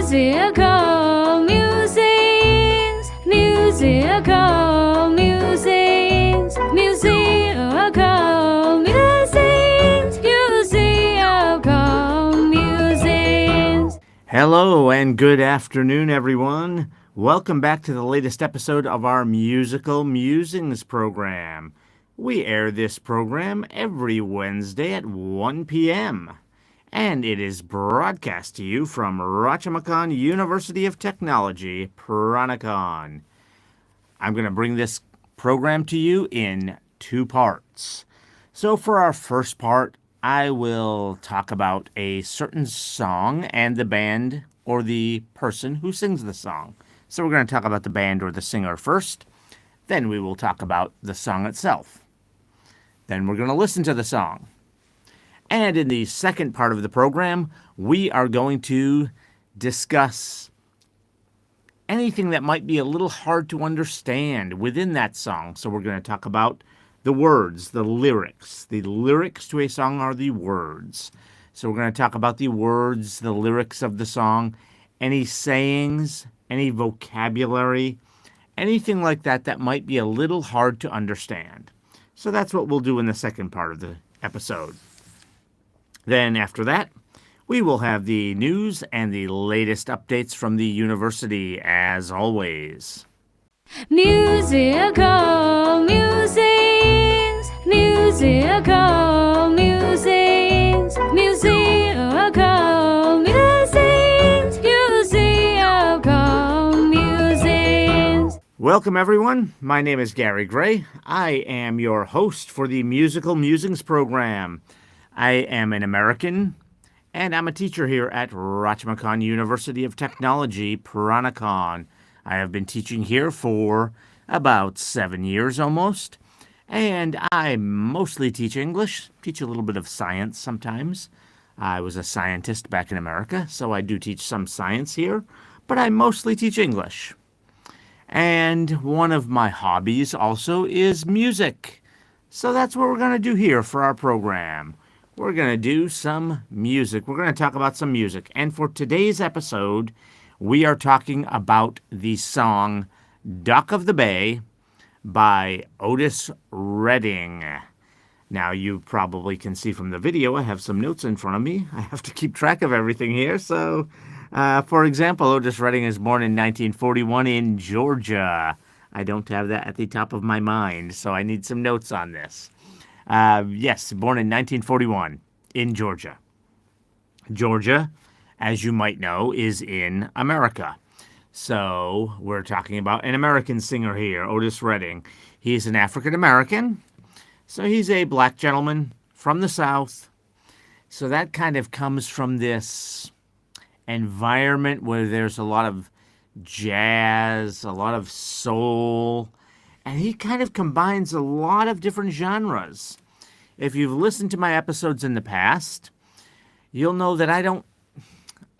Musical musings, musical musings, musical musings, musical musings. Hello and good afternoon, everyone. Welcome back to the latest episode of our Musical Musings program. We air this program every Wednesday at 1 p.m. and it is broadcast to you from Rajamachan University of Technology, Pranicon. I'm going to bring this program to you in two parts. So for our first part, I will talk about a certain song and the band or the person who sings the song. So we're going to talk about the band or the singer first. Then we will talk about the song itself. Then we're going to listen to the song. And in the second part of the program, we are going to discuss anything that might be a little hard to understand within that song. So we're going to talk about the words, the lyrics. The lyrics to a song are the words. So we're going to talk about the words, the lyrics of the song, any sayings, any vocabulary, anything like that that might be a little hard to understand. So that's what we'll do in the second part of the episode. Then after that, we will have the news and the latest updates from the university, as always. Musical musings, musical musings, musical musings, musical musings. Welcome, everyone. My name is Gary Gray. I am your host for the Musical Musings program. I am an American, and I'm a teacher here at Rajamachan University of Technology, Pranicon. I have been teaching here for about 7 years almost, and I mostly teach English, teach a little bit of science sometimes. I was a scientist back in America, so I do teach some science here, but I mostly teach English. And one of my hobbies also is music. So that's what we're going to do here for our program. We're going to do some music. We're going to talk about some music. And for today's episode, we are talking about the song Dock of the Bay by Otis Redding. Now, you probably can see from the video, I have some notes in front of me. I have to keep track of everything here. So, for example, Otis Redding is born in 1941 in Georgia. I don't have that at the top of my mind, so I need some notes on this. Yes, born in 1941 in Georgia. Georgia, as you might know, is in America. So we're talking about an American singer here, Otis Redding. He's an African American, so he's a black gentleman from the South. So that kind of comes from this environment where there's a lot of jazz, a lot of soul, and he kind of combines a lot of different genres. If you've listened to my episodes in the past, you'll know that I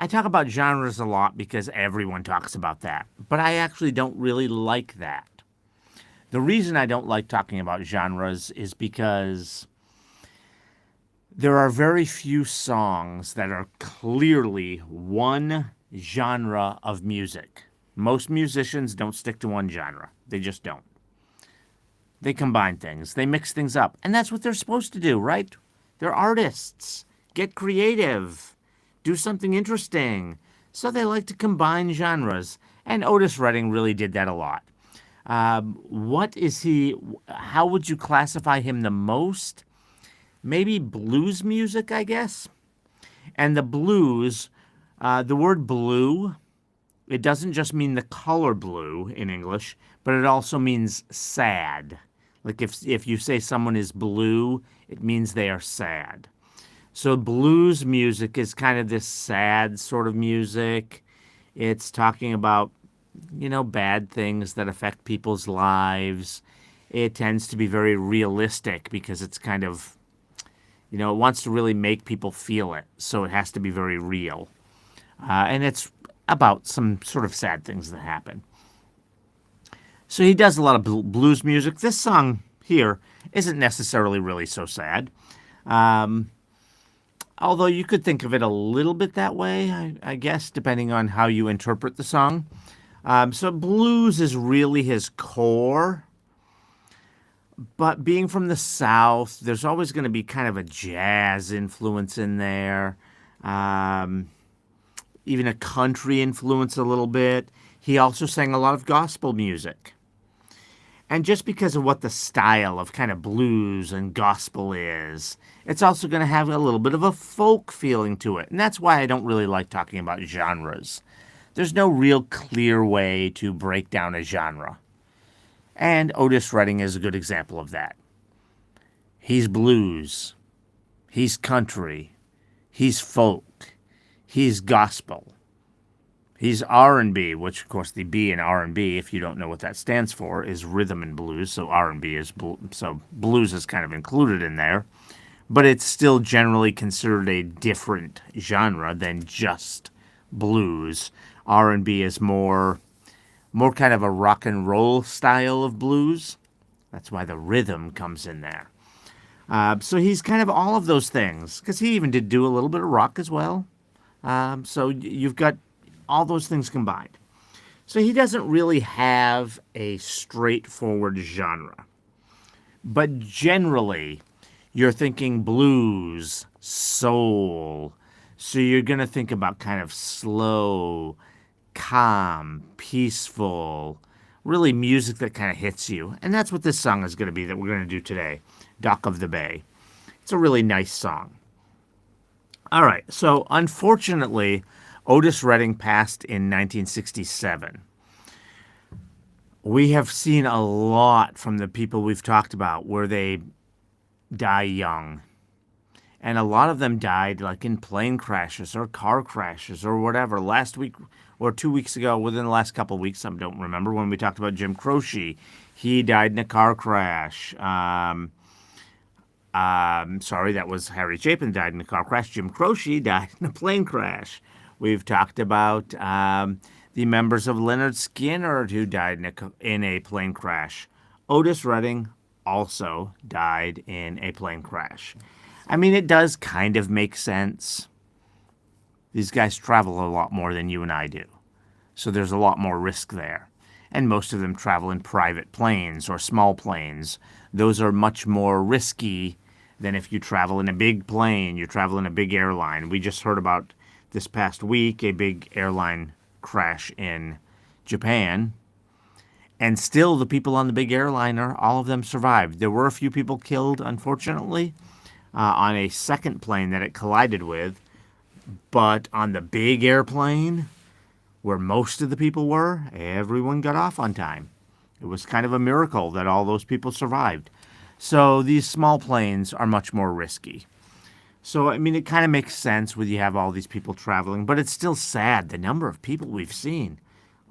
talk about genres a lot because everyone talks about that, but I actually don't really like that. The reason I don't like talking about genres is because there are very few songs that are clearly one genre of music. Most musicians don't stick to one genre. They just don't. They combine things. They mix things up. And that's what they're supposed to do, right? They're artists. Get creative. Do something interesting. So they like to combine genres. And Otis Redding really did that a lot. How would you classify him the most? Maybe blues music, I guess. And the blues, the word blue, it doesn't just mean the color blue in English, but it also means sad. Like if you say someone is blue, it means they are sad. So blues music is kind of this sad sort of music. It's talking about, bad things that affect people's lives. It tends to be very realistic because it's kind of, it wants to really make people feel it. So it has to be very real. And it's about some sort of sad things that happen. So he does a lot of blues music. This song here isn't necessarily really so sad. although you could think of it a little bit that way, I guess, depending on how you interpret the song. So blues is really his core, but being from the South, there's always going to be kind of a jazz influence in there, um, even a country influence a little bit. He also sang a lot of gospel music. And just because of what the style of kind of blues and gospel is, it's also going to have a little bit of a folk feeling to it. And that's why I don't really like talking about genres. There's no real clear way to break down a genre. And Otis Redding is a good example of that. He's blues. He's country. He's folk. He's gospel. He's R&B, which of course the B in R&B, if you don't know what that stands for, is rhythm and blues. So R&B is so blues is kind of included in there, but it's still generally considered a different genre than just blues. R&B is more kind of a rock and roll style of blues. That's why the rhythm comes in there. So he's kind of all of those things, because he even did do a little bit of rock as well. So you've got all those things combined. So he doesn't really have a straightforward genre. But generally, you're thinking blues, soul. So you're going to think about kind of slow, calm, peaceful, really music that kind of hits you. And that's what this song is going to be that we're going to do today, Dock of the Bay. It's a really nice song. All right, so unfortunately, Otis Redding passed in 1967. We have seen a lot from the people we've talked about where they die young. And a lot of them died like in plane crashes or car crashes or whatever. Last week or 2 weeks ago, within the last couple of weeks, I don't remember, when we talked about Jim Croce, he died in a car crash. Sorry, that was Harry Chapin died in a car crash. Jim Croce died in a plane crash. We've talked about the members of Leonard Skinner who died in a plane crash. Otis Redding also died in a plane crash. I mean, it does kind of make sense. These guys travel a lot more than you and I do. So there's a lot more risk there. And most of them travel in private planes or small planes. Those are much more risky than if you travel in a big plane, you travel in a big airline. We just heard about this past week a big airline crash in Japan. And still the people on the big airliner, all of them survived. There were a few people killed, unfortunately, on a second plane that it collided with. But on the big airplane, where most of the people were, everyone got off on time. It was kind of a miracle that all those people survived. So these small planes are much more risky. So, I mean, it kind of makes sense when you have all these people traveling, but it's still sad, the number of people we've seen.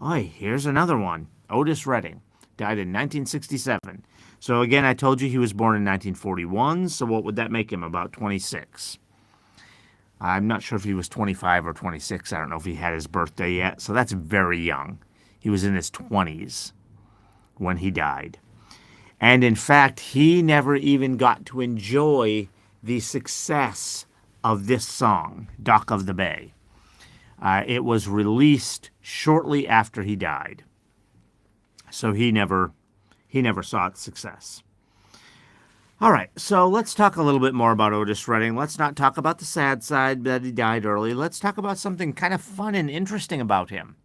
Oy, here's another one. Otis Redding died in 1967. So, again, I told you he was born in 1941, so what would that make him? About 26. I'm not sure if he was 25 or 26. I don't know if he had his birthday yet, so that's very young. He was in his 20s when he died. And in fact, he never even got to enjoy the success of this song, Dock of the Bay. It was released shortly after he died. So he never saw its success. All right, so let's talk a little bit more about Otis Redding. Let's not talk about the sad side that he died early. Let's talk about something kind of fun and interesting about him.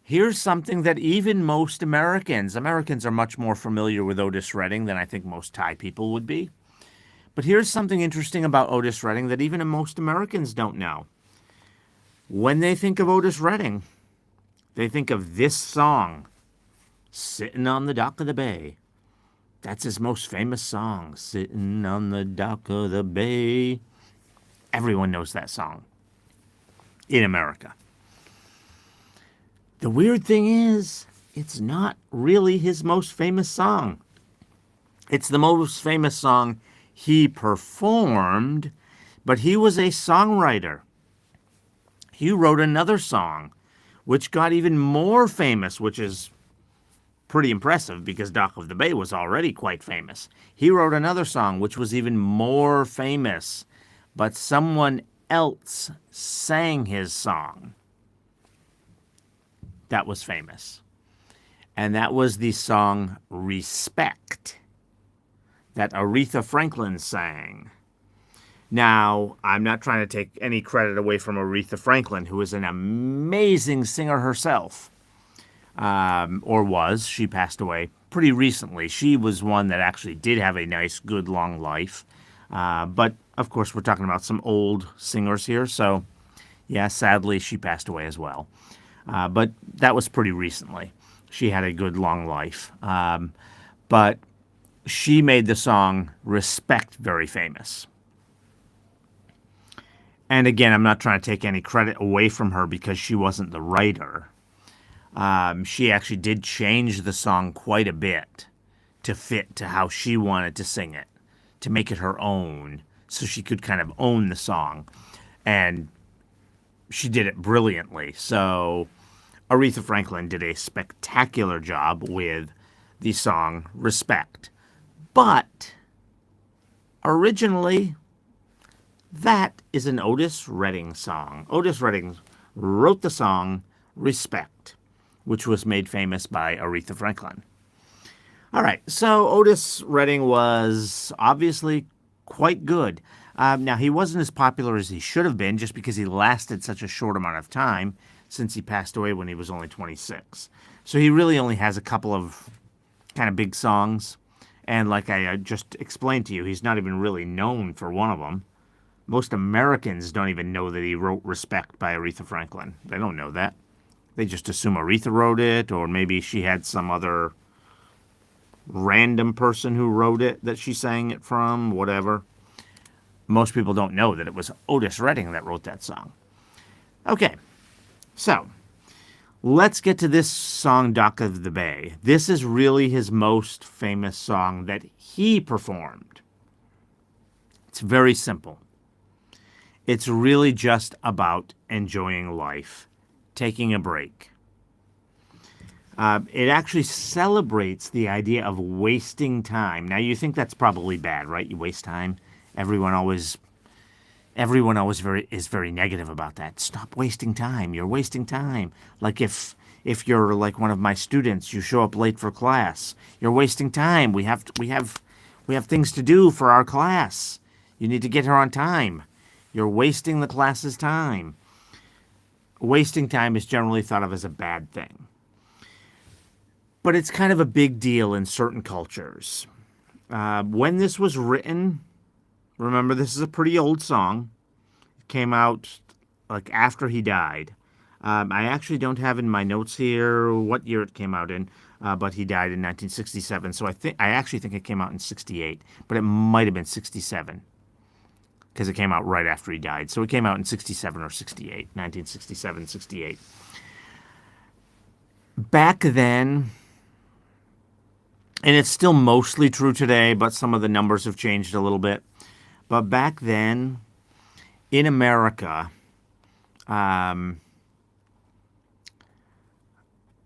Here's something that even most Americans are much more familiar with Otis Redding than I think most Thai people would be. But here's something interesting about Otis Redding that even most Americans don't know. When they think of Otis Redding, they think of this song, Sitting on the Dock of the Bay. That's his most famous song, Sitting on the Dock of the Bay. Everyone knows that song in America. The weird thing is, it's not really his most famous song. It's the most famous song he performed, but he was a songwriter. He wrote another song, which got even more famous, which is pretty impressive because Dock of the Bay was already quite famous. He wrote another song, which was even more famous, but someone else sang his song that was famous. And that was the song Respect that Aretha Franklin sang. Now, I'm not trying to take any credit away from Aretha Franklin, who is an amazing singer herself. Or was. She passed away pretty recently. She was one that actually did have a nice, good, long life. But, of course, we're talking about some old singers here. So, yeah, sadly, she passed away as well. But that was pretty recently. She had a good, long life. But she made the song Respect very famous. And again, I'm not trying to take any credit away from her because she wasn't the writer. She actually did change the song quite a bit to fit to how she wanted to sing it, to make it her own, so she could kind of own the song. And she did it brilliantly. So Aretha Franklin did a spectacular job with the song Respect. But originally, that is an Otis Redding song. Otis Redding wrote the song Respect, which was made famous by Aretha Franklin. All right, so Otis Redding was obviously quite good. Now, he wasn't as popular as he should have been just because he lasted such a short amount of time since he passed away when he was only 26. So he really only has a couple of kind of big songs. And like I just explained to you, he's not even really known for one of them. Most Americans don't even know that he wrote Respect by Aretha Franklin. They don't know that. They just assume Aretha wrote it, or maybe she had some other random person who wrote it that she sang it from, whatever. Most people don't know that it was Otis Redding that wrote that song. Okay, so let's get to this song, Dock of the Bay. This is really his most famous song that he performed. It's very simple. It's really just about enjoying life, taking a break. It actually celebrates the idea of wasting time. Now, you think that's probably bad, right? You waste time. Everyone always is very negative about that. Stop wasting time. You're wasting time. Like if you're like one of my students, you show up late for class. You're wasting time. We have things to do for our class. You need to get here on time. You're wasting the class's time. Wasting time is generally thought of as a bad thing. But it's kind of a big deal in certain cultures. When this was written, remember this is a pretty old song. It came out like after he died. I actually don't have in my notes here what year it came out in, but he died in 1967. So I actually think it came out in 68, but it might have been 67. Because it came out right after he died. So it came out in 67 or 68, 1967, 68. Back then, and it's still mostly true today, but some of the numbers have changed a little bit. But back then, in America,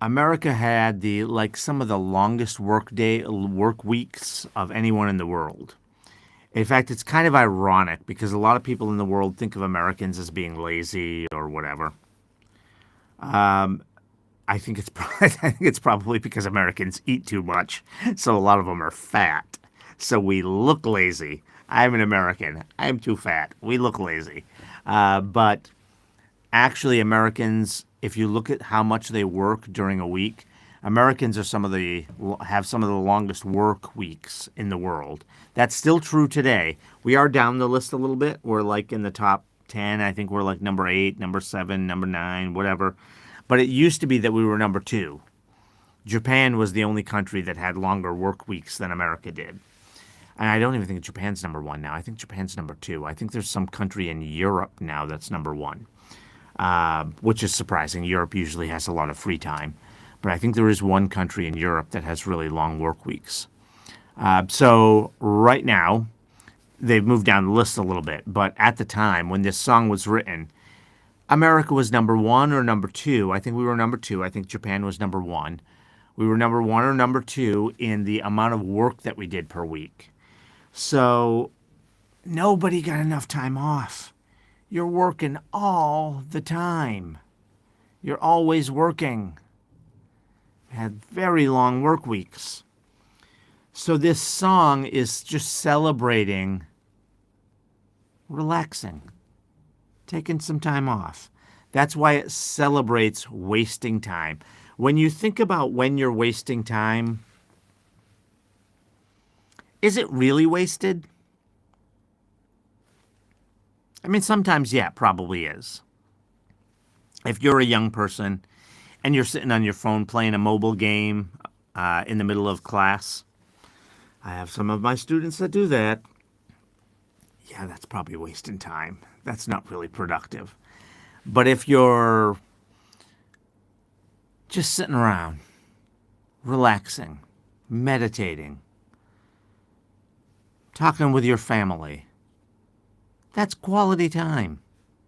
America had some of the longest work weeks of anyone in the world. In fact, it's kind of ironic because a lot of people in the world think of Americans as being lazy or whatever. I think it's probably because Americans eat too much, so a lot of them are fat. So we look lazy. I'm an American. I'm too fat. We look lazy. But actually, Americans, if you look at how much they work during a week, Americans have some of the longest work weeks in the world. That's still true today. We are down the list a little bit. We're like in the top 10. I think we're like number 8, number 7, number 9, whatever. But it used to be that we were number 2. Japan was the only country that had longer work weeks than America did. And I don't even think Japan's number 1 now. I think Japan's number 2. I think there's some country in Europe now that's number 1, which is surprising. Europe usually has a lot of free time. But I think there is one country in Europe that has really long work weeks. So right now, they've moved down the list a little bit. But at the time, when this song was written, America was number 1 or number 2. I think we were number 2. I think Japan was number 1. We were number 1 or number 2 in the amount of work that we did per week. So nobody got enough time off. You're working all the time. You're always working. Had very long work weeks. So this song is just celebrating relaxing, taking some time off. That's why it celebrates wasting time. When you think about when you're wasting time, is it really wasted? I mean, sometimes, yeah, probably is. If you're a young person and you're sitting on your phone playing a mobile game in the middle of class, I have some of my students that do that. Yeah, that's probably wasting time. That's not really productive. But if you're just sitting around, relaxing, meditating, talking with your family, that's quality time.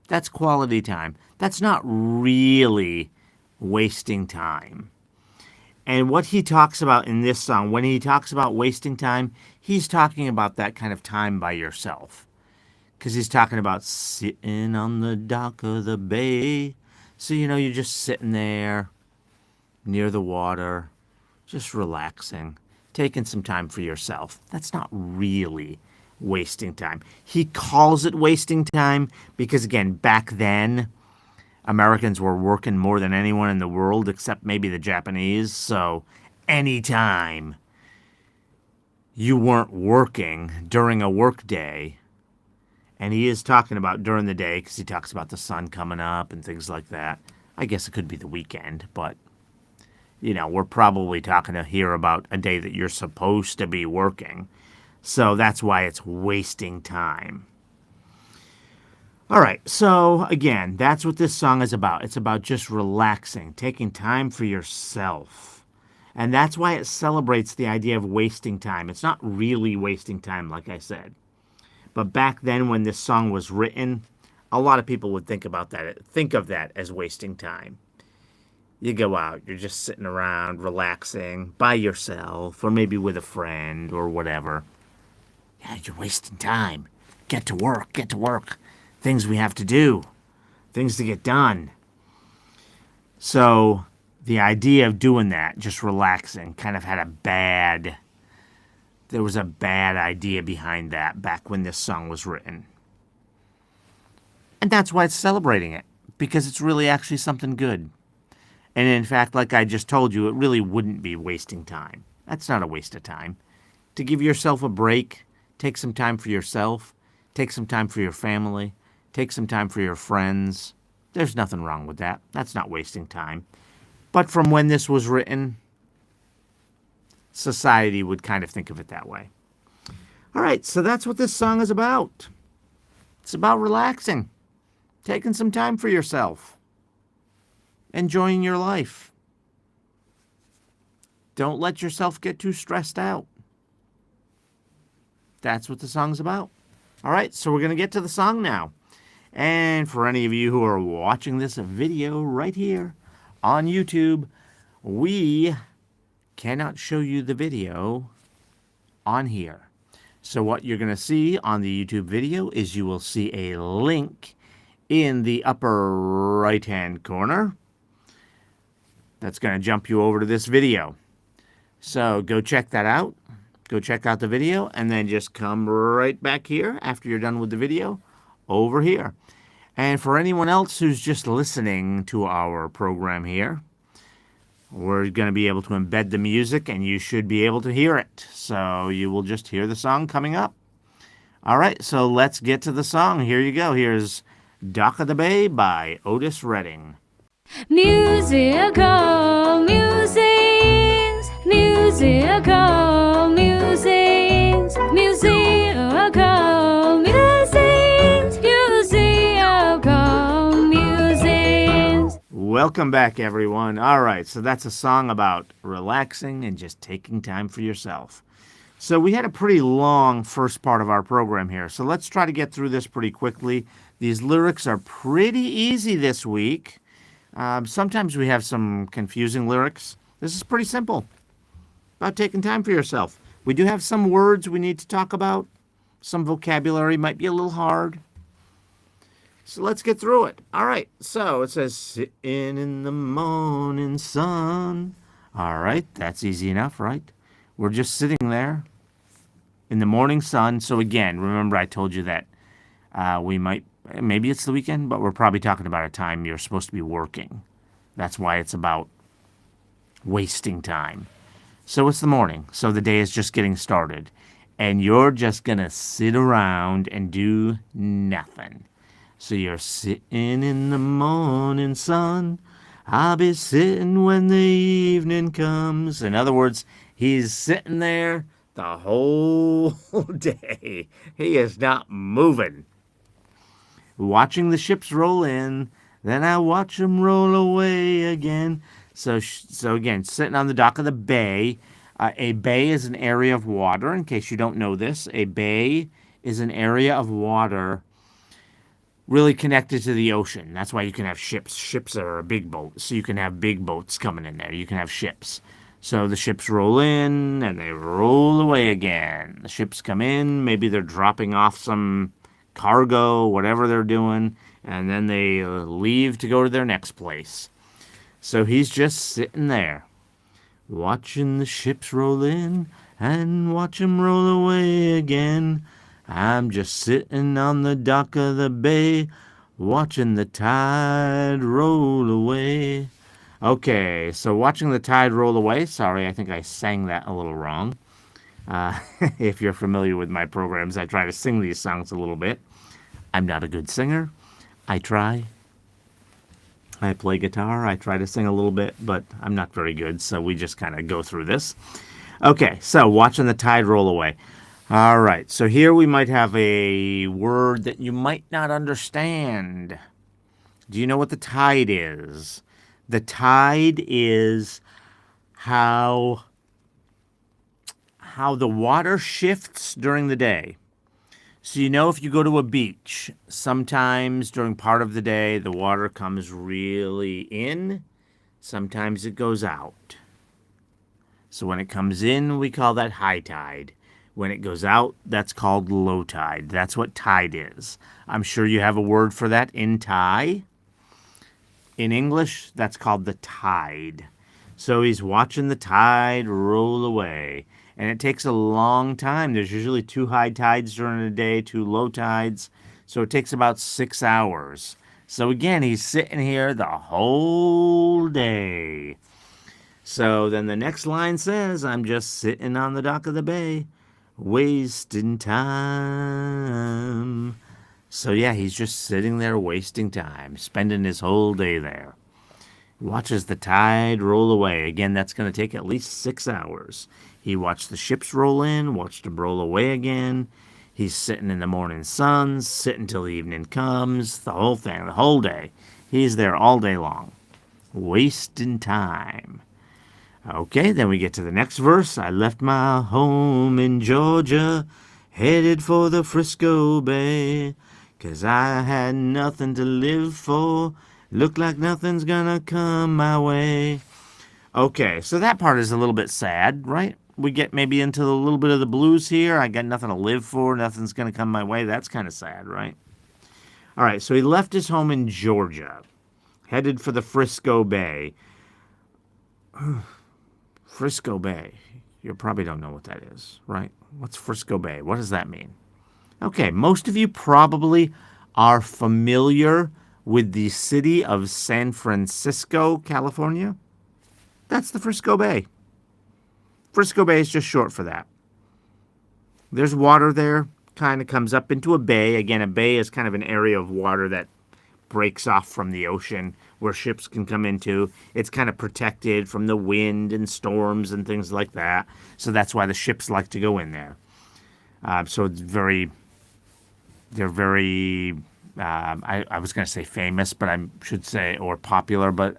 That's quality time. That's not really wasting time. And what he talks about in this song, when he talks about wasting time, he's talking about that kind of time by yourself. Because he's talking about sitting on the dock of the bay. So, you're just sitting there near the water, just relaxing, taking some time for yourself. That's not really wasting time. He calls it wasting time because, again, back then, Americans were working more than anyone in the world except maybe the Japanese. So anytime you weren't working during a work day, and he is talking about during the day because he talks about the sun coming up and things like that. I guess it could be the weekend, but, we're probably talking here about a day that you're supposed to be working. So that's why it's wasting time. All right, so again, that's what this song is about. It's about just relaxing, taking time for yourself. And that's why it celebrates the idea of wasting time. It's not really wasting time, like I said. But back then when this song was written, a lot of people would think of that as wasting time. You go out, you're just sitting around, relaxing, by yourself, or maybe with a friend, or whatever. Yeah, you're wasting time. Get to work, get to work. Things we have to do. Things to get done. So, the idea of doing that, just relaxing, kind of there was a bad idea behind that back when this song was written. And that's why it's celebrating it, because it's really actually something good. And in fact, like I just told you, it really wouldn't be wasting time. That's not a waste of time. To give yourself a break, take some time for yourself, take some time for your family, take some time for your friends. There's nothing wrong with that. That's not wasting time. But from when this was written, society would kind of think of it that way. All right, so that's what this song is about. It's about relaxing, taking some time for yourself, enjoying your life. Don't let yourself get too stressed out. That's what the song's about. All right, so we're going to get to the song now. And for any of you who are watching this video right here on YouTube, we cannot show you the video on here. So what you're going to see on the YouTube video is you will see a link in the upper right-hand corner that's going to jump you over to this video. So go check that out. Go check out the video and then just come right back here after you're done with the video over here. And for anyone else who's just listening to our program here, we're going to be able to embed the music and you should be able to hear it. So you will just hear the song coming up. All right, so let's get to the song. Here you go. Here's Dock of the Bay by Otis Redding. Musical musings, musical musings, musical musings, musical musings. Welcome back, everyone. All right, so that's a song about relaxing and just taking time for yourself. So we had a pretty long first part of our program here, so let's try to get through this pretty quickly. These lyrics are pretty easy this week. Sometimes we have some confusing lyrics. This is pretty simple, about taking time for yourself. We do have some words we need to talk about, Some vocabulary might be a little hard. So let's get through it. All right. So it says, sitting in the morning sun. All right. That's easy enough, right? We're just sitting there in the morning sun. So again, remember I told you that maybe it's the weekend, but we're probably talking about a time you're supposed to be working. That's why it's about wasting time. So it's the morning. So the day is just getting started. And you're just going to sit around and do nothing. So you're sitting in the morning sun. I'll be sitting when the evening comes. In other words, he's sitting there the whole day. He is not moving. Watching the ships roll in, then I watch them roll away again. So again, sitting on the dock of the bay. A bay is an area of water. In case you don't know this, a bay is an area of water really connected to the ocean. That's why you can have ships. Ships are a big boat, so you can have big boats coming in there. You can have ships. So the ships roll in and they roll away again. The ships come in, maybe they're dropping off some cargo, whatever they're doing, and then they leave to go to their next place. So he's just sitting there, watching the ships roll in and watch them roll away again. I'm just sitting on the dock of the bay, watching the tide roll away. Okay, so watching the tide roll away. Sorry, I think I sang that a little wrong. If you're familiar with my programs, I try to sing these songs a little bit. I'm not a good singer. I try. I play guitar. I try to sing a little bit, but I'm not very good, so we just kind of go through this. Okay, so watching the tide roll away. All right, so here we might have a word that you might not understand. Do you know what the tide is? The tide is how the water shifts during the day. So you know if you go to a beach, sometimes during part of the day the water comes really in, sometimes it goes out. So when it comes in, we call that high tide. When it goes out, that's called low tide. That's what tide is. I'm sure you have a word for that in Thai. In English, that's called the tide. So he's watching the tide roll away. And it takes a long time. There's usually 2 high tides during the day, 2 low tides. So it takes about 6 hours. So again, he's sitting here the whole day. So then the next line says, I'm just sitting on the dock of the bay, wasting time. So yeah, he's just sitting there wasting time, spending his whole day there. Watches the tide roll away. Again, that's going to take at least 6 hours. He watched the ships roll in, watched them roll away again. He's sitting in the morning sun, sitting till the evening comes, the whole thing, the whole day. He's there all day long, wasting time. Okay, then we get to the next verse. I left my home in Georgia, headed for the Frisco Bay, 'cause I had nothing to live for. Looked like nothing's gonna come my way. Okay, so that part is a little bit sad, right? We get maybe into a little bit of the blues here. I got nothing to live for. Nothing's gonna come my way. That's kind of sad, right? All right, so he left his home in Georgia, headed for the Frisco Bay. Frisco Bay. You probably don't know what that is, right? What's Frisco Bay? What does that mean? Okay, most of you probably are familiar with the city of San Francisco, California. That's the Frisco Bay. Frisco Bay is just short for that. There's water there, kind of comes up into a bay. Again, a bay is kind of an area of water that breaks off from the ocean where ships can come into. It's kind of protected from the wind and storms and things like that. So that's why the ships like to go in there. So it's very, they're very, I was going to say famous, but I should say, or popular, but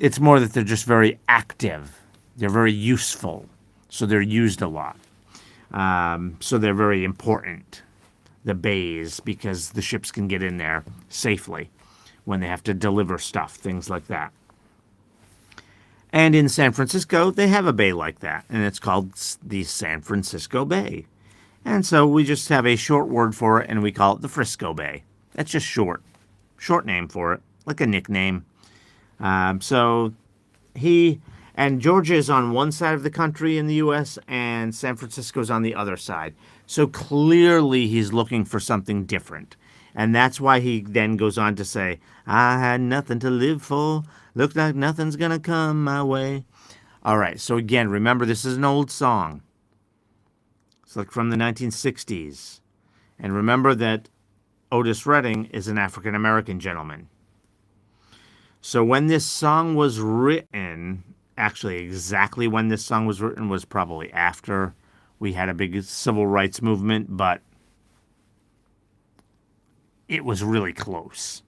it's more that they're just very active. They're very useful. So they're used a lot. So they're very important, the bays, because the ships can get in there safely when they have to deliver stuff, things like that. And in San Francisco, they have a bay like that, and it's called the San Francisco Bay. And so we just have a short word for it, and we call it the Frisco Bay. That's just short name for it, like a nickname. So he and Georgia is on one side of the country in the U.S., and San Francisco's on the other side. So clearly he's looking for something different. And that's why he then goes on to say, I had nothing to live for. Looks like nothing's going to come my way. All right, so again, remember, this is an old song. It's like from the 1960s. And remember that Otis Redding is an African-American gentleman. So when this song was written, actually exactly when this song was written was probably after we had a big civil rights movement, but it was really close.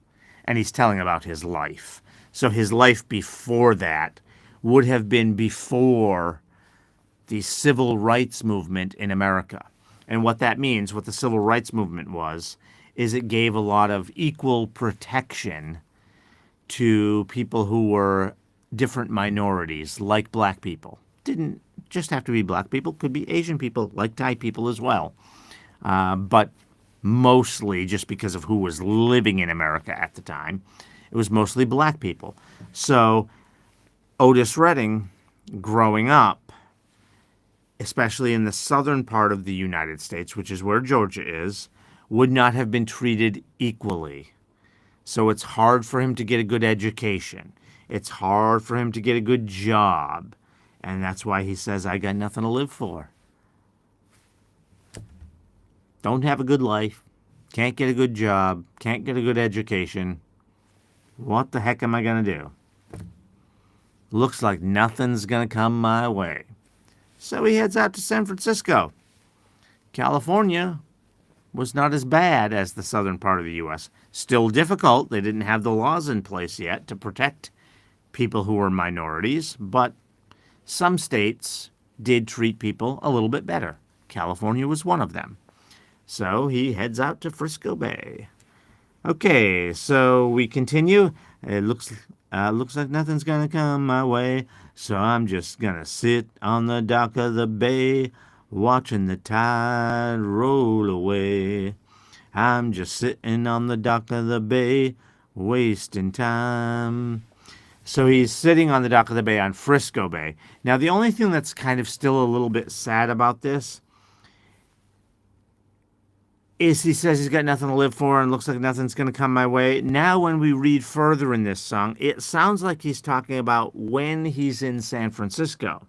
And he's telling about his life. So his life before that would have been before the civil rights movement in America. And what that means, what the civil rights movement was, is it gave a lot of equal protection to people who were different minorities, like black people. Didn't just have to be black people, could be Asian people, like Thai people as well. But mostly just because of who was living in America at the time, it was mostly black people. So Otis Redding, growing up, especially in the southern part of the United States, which is where Georgia is, would not have been treated equally. So it's hard for him to get a good education. It's hard for him to get a good job. And that's why he says, I got nothing to live for. Don't have a good life. Can't get a good job. Can't get a good education. What the heck am I going to do? Looks like nothing's going to come my way. So he heads out to San Francisco. California was not as bad as the southern part of the U.S. Still difficult. They didn't have the laws in place yet to protect people who were minorities, but some states did treat people a little bit better. California was one of them. So he heads out to Frisco Bay. Okay, so we continue. It looks like nothing's gonna come my way, so I'm just gonna sit on the dock of the bay, watching the tide roll away. I'm just sitting on the dock of the bay, wasting time. So he's sitting on the dock of the bay on Frisco Bay. Now, the only thing that's kind of still a little bit sad about this is he says he's got nothing to live for and looks like nothing's going to come my way. Now, when we read further in this song, it sounds like he's talking about when he's in San Francisco.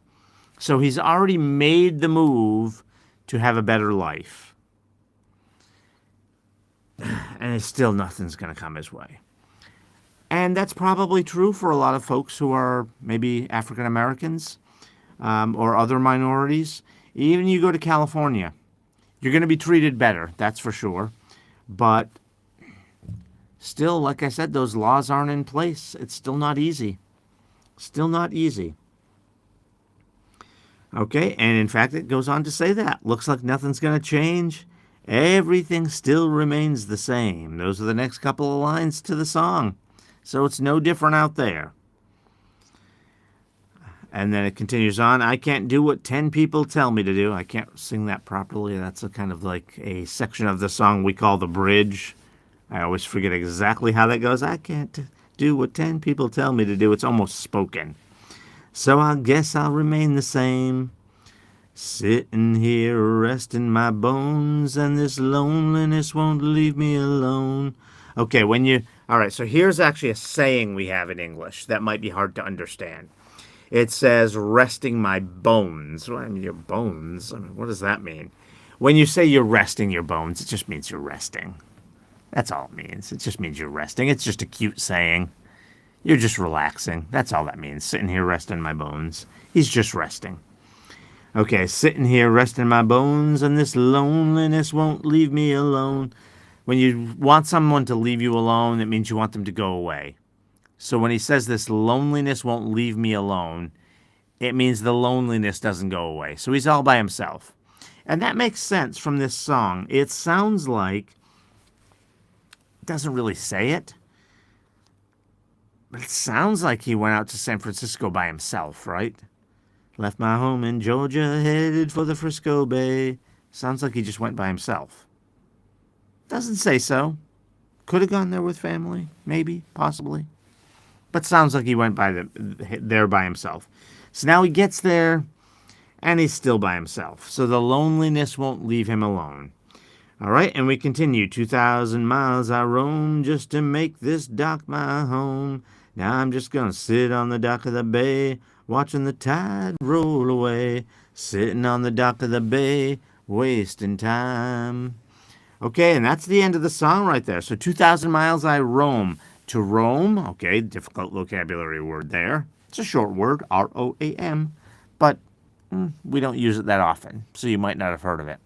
So he's already made the move to have a better life. And it's still nothing's going to come his way. And that's probably true for a lot of folks who are maybe African Americans or other minorities. Even you go to California, you're going to be treated better, that's for sure. But still, like I said, those laws aren't in place. It's still not easy. Still not easy. Okay, and in fact, it goes on to say that. Looks like nothing's going to change. Everything still remains the same. Those are the next couple of lines to the song. So it's no different out there. And then it continues on. I can't do what 10 people tell me to do. I can't sing that properly. That's a kind of like a section of the song we call the bridge. I always forget exactly how that goes. I can't do what 10 people tell me to do. It's almost spoken. So I guess I'll remain the same. Sitting here resting my bones, and this loneliness won't leave me alone. Okay, all right, so here's actually a saying we have in English that might be hard to understand. It says, resting my bones. Well, I mean, your bones, what does that mean? When you say you're resting your bones, it just means you're resting. That's all it means. It just means you're resting. It's just a cute saying. You're just relaxing. That's all that means. Sitting here resting my bones. He's just resting. Okay, sitting here resting my bones, and this loneliness won't leave me alone. When you want someone to leave you alone, it means you want them to go away. So when he says this loneliness won't leave me alone, it means the loneliness doesn't go away. So he's all by himself. And that makes sense from this song. It sounds like, it doesn't really say it, but it sounds like he went out to San Francisco by himself, right? Left my home in Georgia, headed for the Frisco Bay. Sounds like he just went by himself. Doesn't say so. Could have gone there with family, maybe, possibly. But sounds like he went there by himself. So now he gets there, and he's still by himself. So the loneliness won't leave him alone. All right, and we continue. 2,000 miles I roam just to make this dock my home. Now I'm just going to sit on the dock of the bay, watching the tide roll away. Sitting on the dock of the bay, wasting time. Okay, and that's the end of the song right there. So 2,000 miles I roam. To roam, okay, difficult vocabulary word there. It's a short word, R-O-A-M, but we don't use it that often, so you might not have heard of it.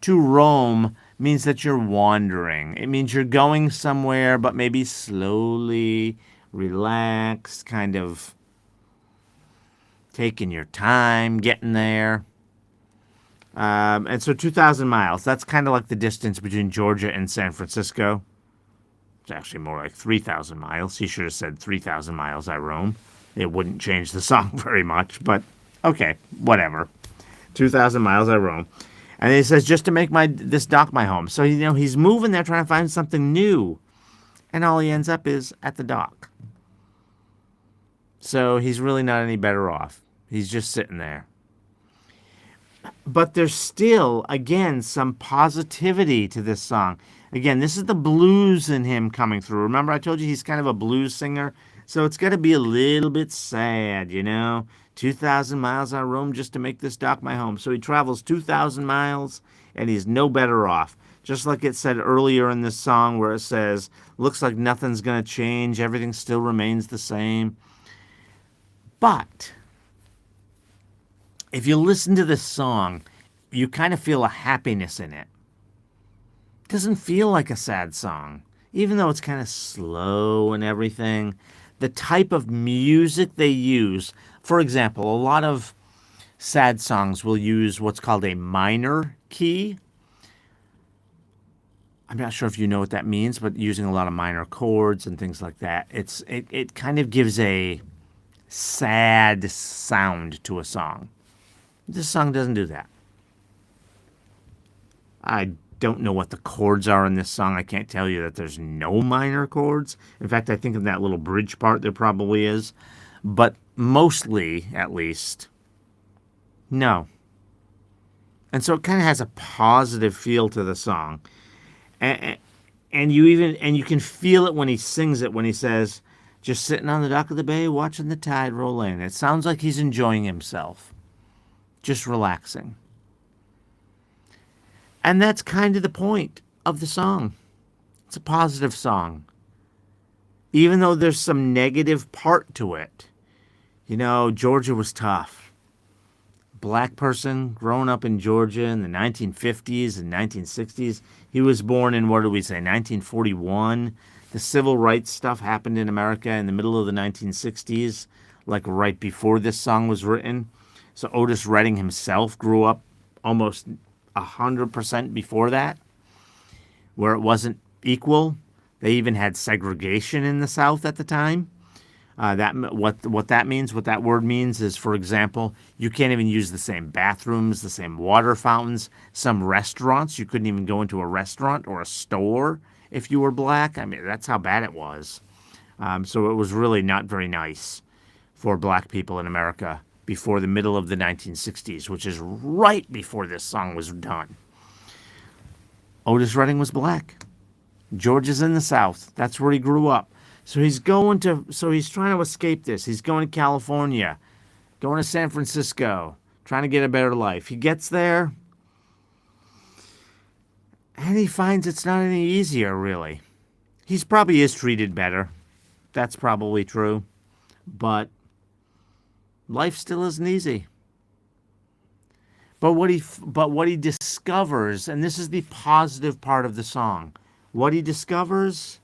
To roam means that you're wandering. It means you're going somewhere, but maybe slowly, relaxed, kind of taking your time, getting there. And so 2,000 miles, that's kind of like the distance between Georgia and San Francisco. It's actually more like 3,000 miles. He should have said 3,000 miles I roam. It wouldn't change the song very much, but okay, whatever. 2,000 miles I roam. And he says, just to make this dock my home. So, he's moving there trying to find something new. And all he ends up is at the dock. So he's really not any better off. He's just sitting there. But there's still, again, some positivity to this song. Again, this is the blues in him coming through. Remember, I told you he's kind of a blues singer? So it's got to be a little bit sad, 2,000 miles I roam just to make this dock my home. So he travels 2,000 miles, and he's no better off. Just like it said earlier in this song where it says, looks like nothing's going to change. Everything still remains the same. But if you listen to this song, you kind of feel a happiness in it. It doesn't feel like a sad song, even though it's kind of slow and everything. The type of music they use, for example, a lot of sad songs will use what's called a minor key. I'm not sure if you know what that means, but using a lot of minor chords and things like that, it kind of gives a sad sound to a song. This song doesn't do that. I don't know what the chords are in this song. I can't tell you that there's no minor chords. In fact, I think in that little bridge part there probably is. But mostly, at least, no. And so it kind of has a positive feel to the song. And you can feel it when he sings it, when he says, just sitting on the dock of the bay watching the tide roll in. It sounds like he's enjoying himself. Just relaxing. And that's kind of the point of the song. It's a positive song. Even though there's some negative part to it. Georgia was tough. Black person growing up in Georgia in the 1950s and 1960s. He was born in, 1941. The civil rights stuff happened in America in the middle of the 1960s, like right before this song was written. So Otis Redding himself grew up almost 100% before that, where it wasn't equal. They even had segregation in the South at the time. What that word means is, for example, you can't even use the same bathrooms, the same water fountains. Some restaurants, you couldn't even go into a restaurant or a store if you were black. I mean, that's how bad it was. So it was really not very nice for black people in America before the middle of the 1960s, which is right before this song was done. Otis Redding was black. Georgia's in the South. That's where he grew up. So he's trying to escape this. He's going to California, going to San Francisco, trying to get a better life. He gets there, and he finds it's not any easier, really. He probably is treated better. That's probably true. But life still isn't easy. But what he discovers, and this is the positive part of the song, what he discovers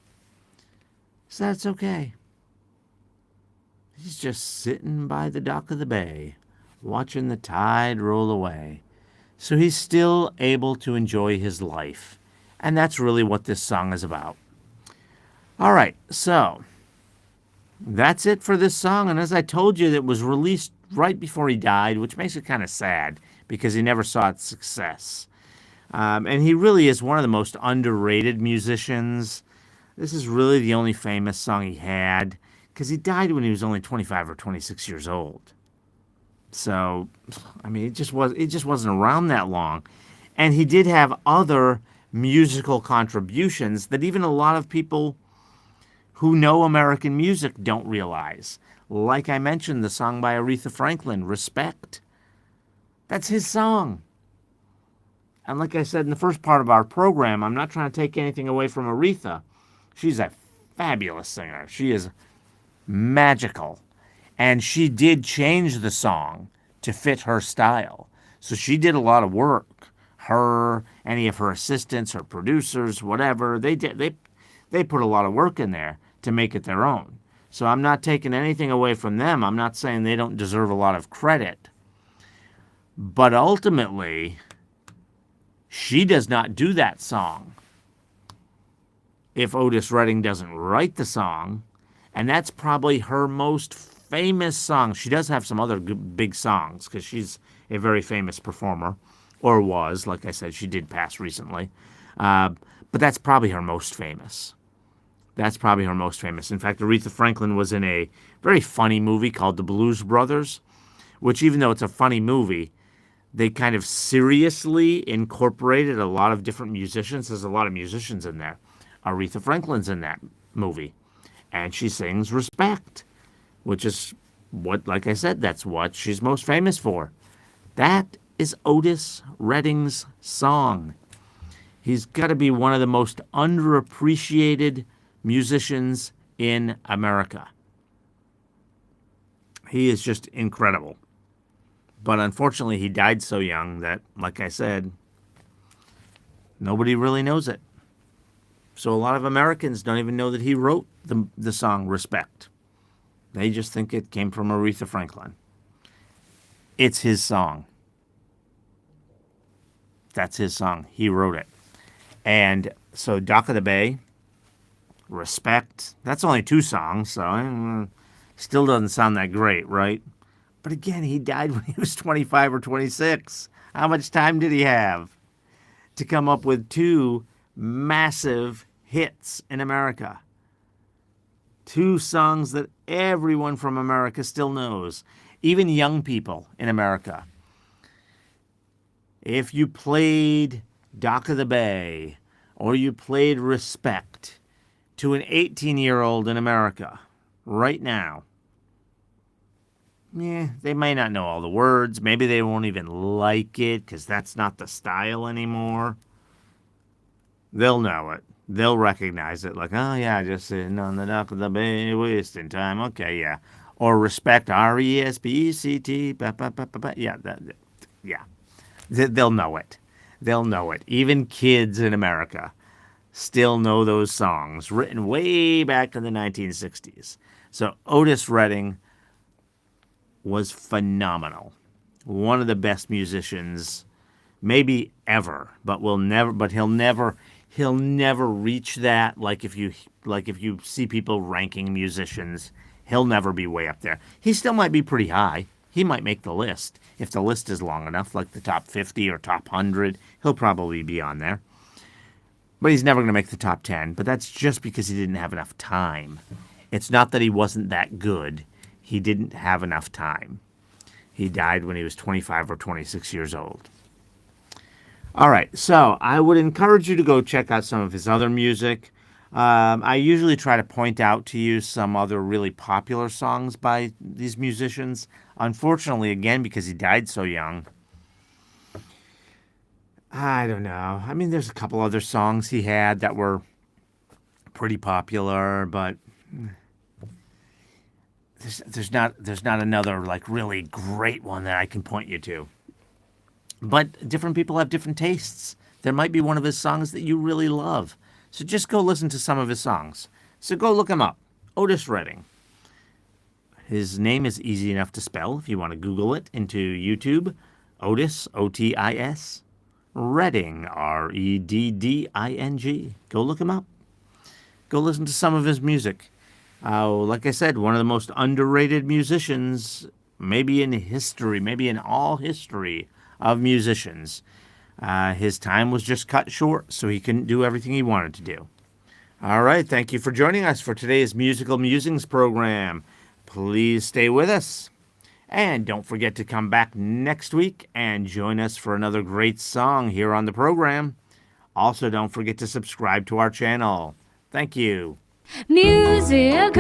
is that it's okay. He's just sitting by the dock of the bay, watching the tide roll away. So he's still able to enjoy his life. And that's really what this song is about. All right, so that's it for this song. And as I told you, it was released right before he died, which makes it kind of sad because he never saw its success. And he really is one of the most underrated musicians. This is really the only famous song he had because he died when he was only 25 or 26 years old. So, I mean, it just wasn't around that long. And he did have other musical contributions that even a lot of people who know American music don't realize. Like I mentioned, the song by Aretha Franklin, Respect. That's his song. And like I said in the first part of our program, I'm not trying to take anything away from Aretha. She's a fabulous singer. She is magical. And she did change the song to fit her style. So she did a lot of work. Her, any of her assistants, her producers, whatever, they put a lot of work in there to make it their own. So I'm not taking anything away from them. I'm not saying they don't deserve a lot of credit. But ultimately, she does not do that song if Otis Redding doesn't write the song. And that's probably her most famous song. She does have some other big songs because she's a very famous performer, or was. Like I said, she did pass recently. But that's probably her most famous. That's probably her most famous. In fact, Aretha Franklin was in a very funny movie called The Blues Brothers, which, even though it's a funny movie, they kind of seriously incorporated a lot of different musicians. There's a lot of musicians in there. Aretha Franklin's in that movie, and she sings Respect, which is what, like I said, that's what she's most famous for. That is Otis Redding's song. He's got to be one of the most underappreciated musicians in America. He is just incredible. But unfortunately, he died so young that, like I said, nobody really knows it. So a lot of Americans don't even know that he wrote the song Respect. They just think it came from Aretha Franklin. It's his song. That's his song. He wrote it. And so Dock of the Bay, Respect, that's only 2 songs, so still doesn't sound that great, right? But again, he died when he was 25 or 26. How much time did he have to come up with 2 massive hits in America? 2 songs that everyone from America still knows, even young people in America. If you played Dock of the Bay or you played Respect to an 18-year-old in America right now, they may not know all the words. Maybe they won't even like it because that's not the style anymore. They'll know it. They'll recognize it. Like, oh, yeah, just sitting on the dock of the bay, wasting time. Okay, yeah. Or Respect, R-E-S-P-E-C-T. Yeah, yeah. They'll know it. They'll know it. Even kids in America still know those songs written way back in the 1960s. So Otis Redding was phenomenal. One of the best musicians maybe ever, but he'll never reach that. Like if you see people ranking musicians, he'll never be way up there. He still might be pretty high. He might make the list. If the list is long enough, like the top 50 or top 100, he'll probably be on there. But he's never going to make the top 10, but that's just because he didn't have enough time. It's not that he wasn't that good. He didn't have enough time. He died when he was 25 or 26 years old. All right, so I would encourage you to go check out some of his other music. I usually try to point out to you some other really popular songs by these musicians. Unfortunately, again, because he died so young, I don't know. I mean, there's a couple other songs he had that were pretty popular, but there's not another like really great one that I can point you to. But different people have different tastes. There might be one of his songs that you really love. So just go listen to some of his songs. So go look him up. Otis Redding. His name is easy enough to spell if you want to Google it into YouTube. Otis, O-T-I-S. Redding, R-E-D-D-I-N-G. Go look him up. Go listen to some of his music. Like I said, one of the most underrated musicians, maybe in history, maybe in all history of musicians. His time was just cut short, so he couldn't do everything he wanted to do. All right, thank you for joining us for today's Musical Musings program. Please stay with us. And don't forget to come back next week and join us for another great song here on the program. Also, don't forget to subscribe to our channel. Thank you. Musical